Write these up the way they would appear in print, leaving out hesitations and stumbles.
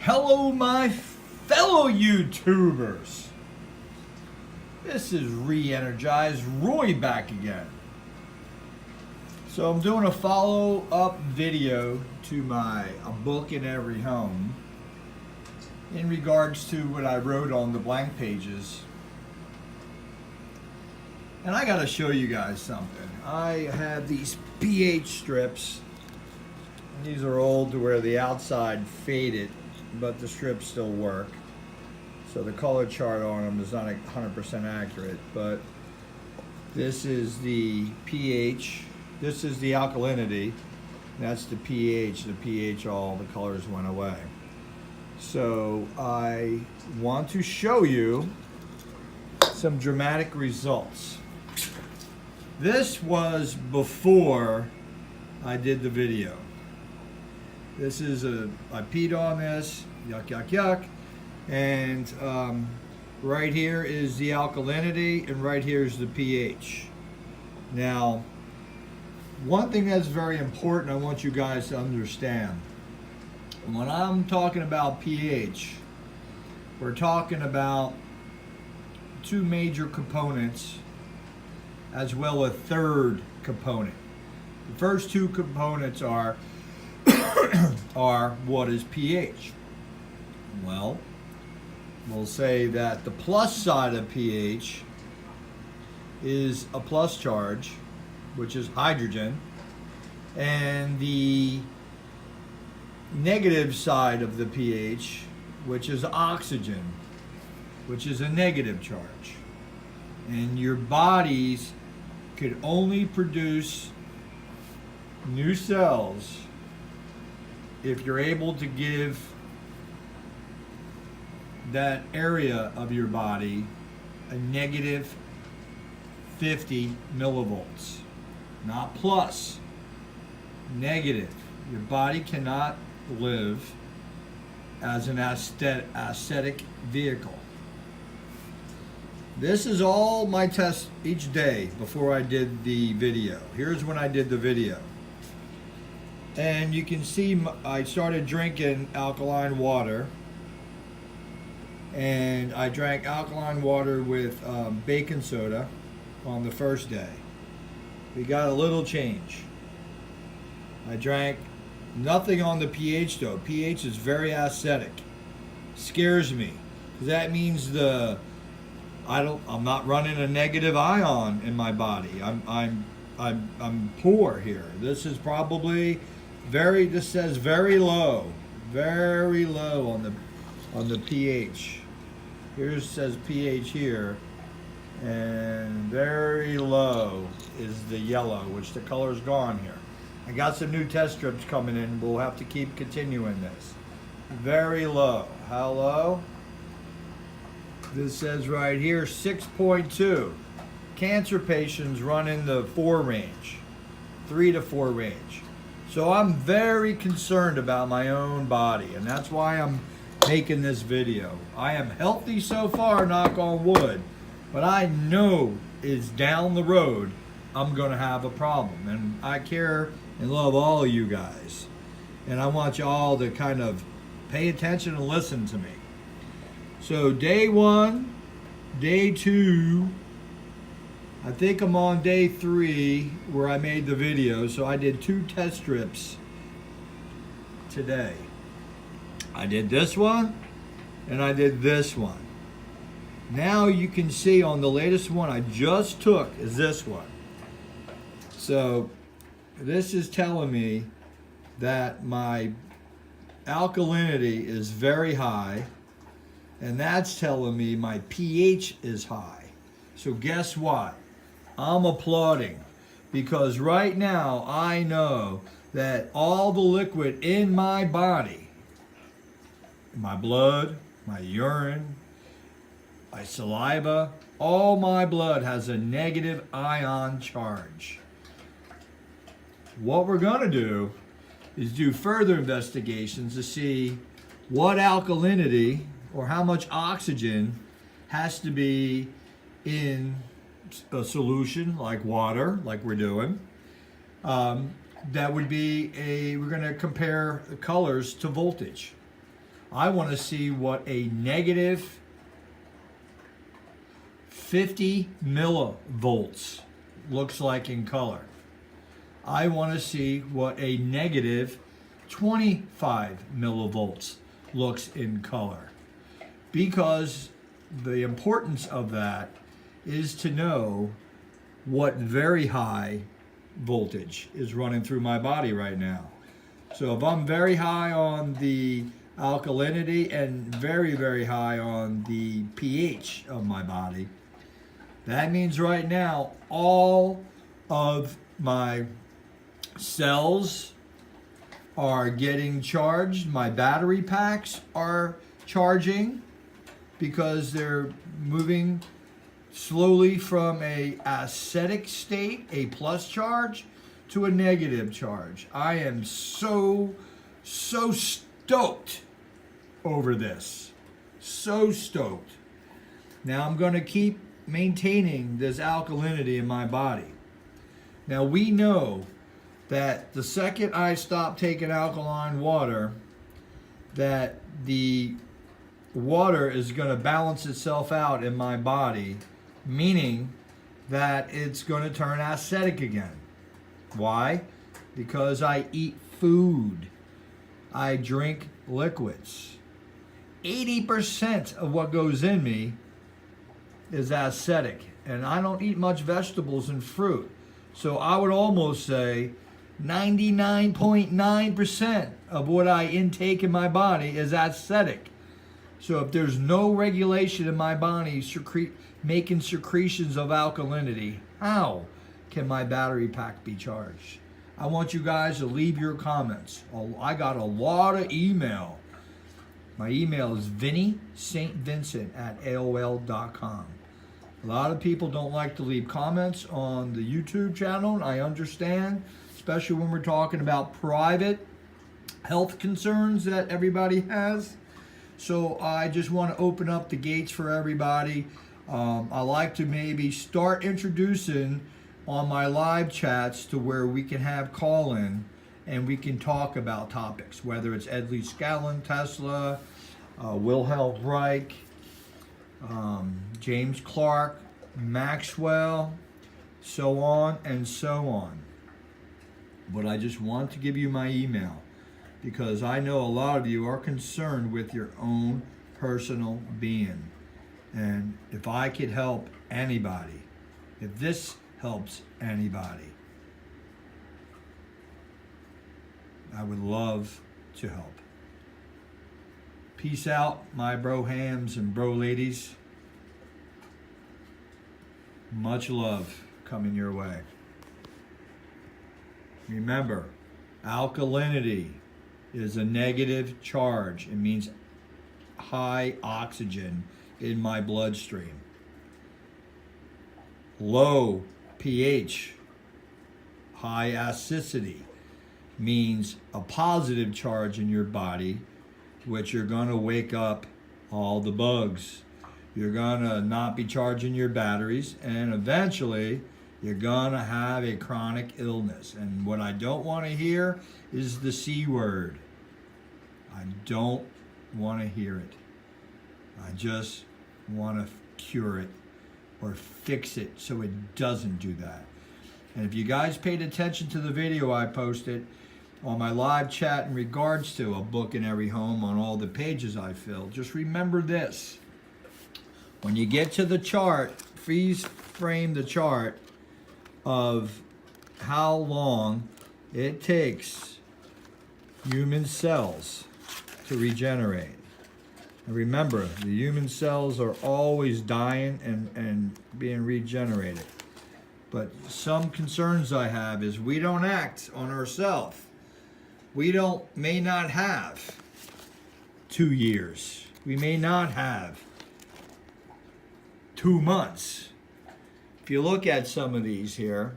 Hello, my fellow YouTubers. This is re-energized Roy back again. So I'm doing a follow-up video to my A Book in Every Home in regards to what I wrote on the blank pages. And I gotta show you guys something. I have these pH strips. These are old to where the outside faded, but the strips still work. So the color chart on them is not 100% accurate, but this is the pH, this is the alkalinity, that's the pH. The pH, all the colors went away. So I want to show you some dramatic results. This was before I did the video. This is I peed on this, yuck, yuck, yuck. And right here is the alkalinity, and right here is the pH. Now, one thing that's very important I want you guys to understand. When I'm talking about pH, we're talking about two major components as well as a third component. The first two components are what is pH? Well, we'll say that the plus side of pH is a plus charge, which is hydrogen, and the negative side of the pH, which is oxygen, which is a negative charge. And your bodies could only produce new cells if you're able to give that area of your body a negative 50 millivolts. Not plus, negative. Your body cannot live as an aesthetic vehicle. This is all my tests each day before I did the video. Here's when I did the video. And you can see I started drinking alkaline water. And I drank alkaline water with baking soda on the first day. We got a little change. I drank nothing on the pH though. pH is very acidic. Scares me. That means I'm not running a negative ion in my body. I'm poor here. This is probably this says very low on the pH. Here says pH here, and very low is the yellow, which the color's gone here. I got some new test strips coming in. We'll have to keep continuing this. Very low. How low? This says right here 6.2. Cancer patients run in the 4 range, 3 to 4 range. So I'm very concerned about my own body, and that's why I'm making this video. I am healthy so far, knock on wood, but I know is down the road I'm gonna have a problem, and I care and love all of you guys, and I want you all to kind of pay attention and listen to me. So day 1, day 2, I think I'm on day 3 where I made the video. So I did 2 test strips today. I did this one and I did this one. Now you can see on the latest one I just took is this one. So this is telling me that my alkalinity is very high, and that's telling me my pH is high. So guess what? I'm applauding, because right now I know that all the liquid in my body, my blood, my urine, my saliva, all my blood has a negative ion charge. What we're going to do is do further investigations to see what alkalinity or how much oxygen has to be in a solution like water, like we're doing. That would be we're going to compare the colors to voltage. I want to see what a negative 50 millivolts looks like in color. I want to see what a negative 25 millivolts looks in color. Because the importance of that is to know what very high voltage is running through my body right now. So if I'm very high on the alkalinity and very, very high on the pH of my body, that means right now all of my cells are getting charged. My battery packs are charging because they're moving slowly from a acidic state, a plus charge, to a negative charge. I am so stoked over this. So stoked. Now I'm going to keep maintaining this alkalinity in my body. Now we know that the second I stop taking alkaline water, that the water is going to balance itself out in my body, meaning that it's going to turn acidic again. Why? Because I eat food. I drink liquids. 80% of what goes in me is acidic, and I don't eat much vegetables and fruit. So I would almost say 99.9% of what I intake in my body is acidic. So if there's no regulation in my body making secretions of alkalinity, how can my battery pack be charged? I want you guys to leave your comments. I got a lot of email. My email is vinnysaintvincent@aol.com. A lot of people don't like to leave comments on the YouTube channel, and I understand, especially when we're talking about private health concerns that everybody has. So I just want to open up the gates for everybody. I like to maybe start introducing on my live chats to where we can have call-in and we can talk about topics, whether it's Leedskalnin, Tesla, Wilhelm Reich, James Clark, Maxwell, so on and so on. But I just want to give you my email because I know a lot of you are concerned with your own personal being. And if I could help anybody, if this helps anybody, I would love to help. Peace out, my bro hams and bro ladies. Much love coming your way. Remember, alkalinity is a negative charge. It means high oxygen in my bloodstream. Low pH, high acidity, means a positive charge in your body, which you're going to wake up all the bugs. You're going to not be charging your batteries, and eventually you're going to have a chronic illness. And what I don't want to hear is the C word. I don't want to hear it. I just want to cure it or fix it so it doesn't do that. And if you guys paid attention to the video I posted on my live chat in regards to a book in every home on all the pages I filled, just remember this. When you get to the chart, freeze frame the chart of how long it takes human cells to regenerate. And remember, the human cells are always dying and being regenerated. But some concerns I have is we don't act on ourselves. We may not have 2 years. We may not have 2 months. If you look at some of these here,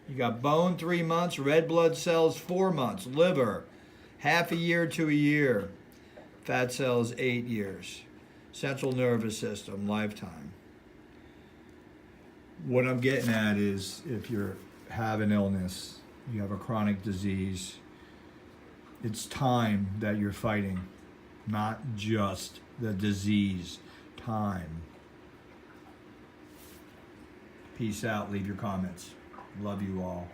you got bone 3 months, red blood cells 4 months, liver half a year to a year, fat cells 8 years, central nervous system lifetime. What I'm getting at is if you have an illness, you have a chronic disease, it's time that you're fighting not just the disease. Time. Peace out. Leave your comments. Love you all.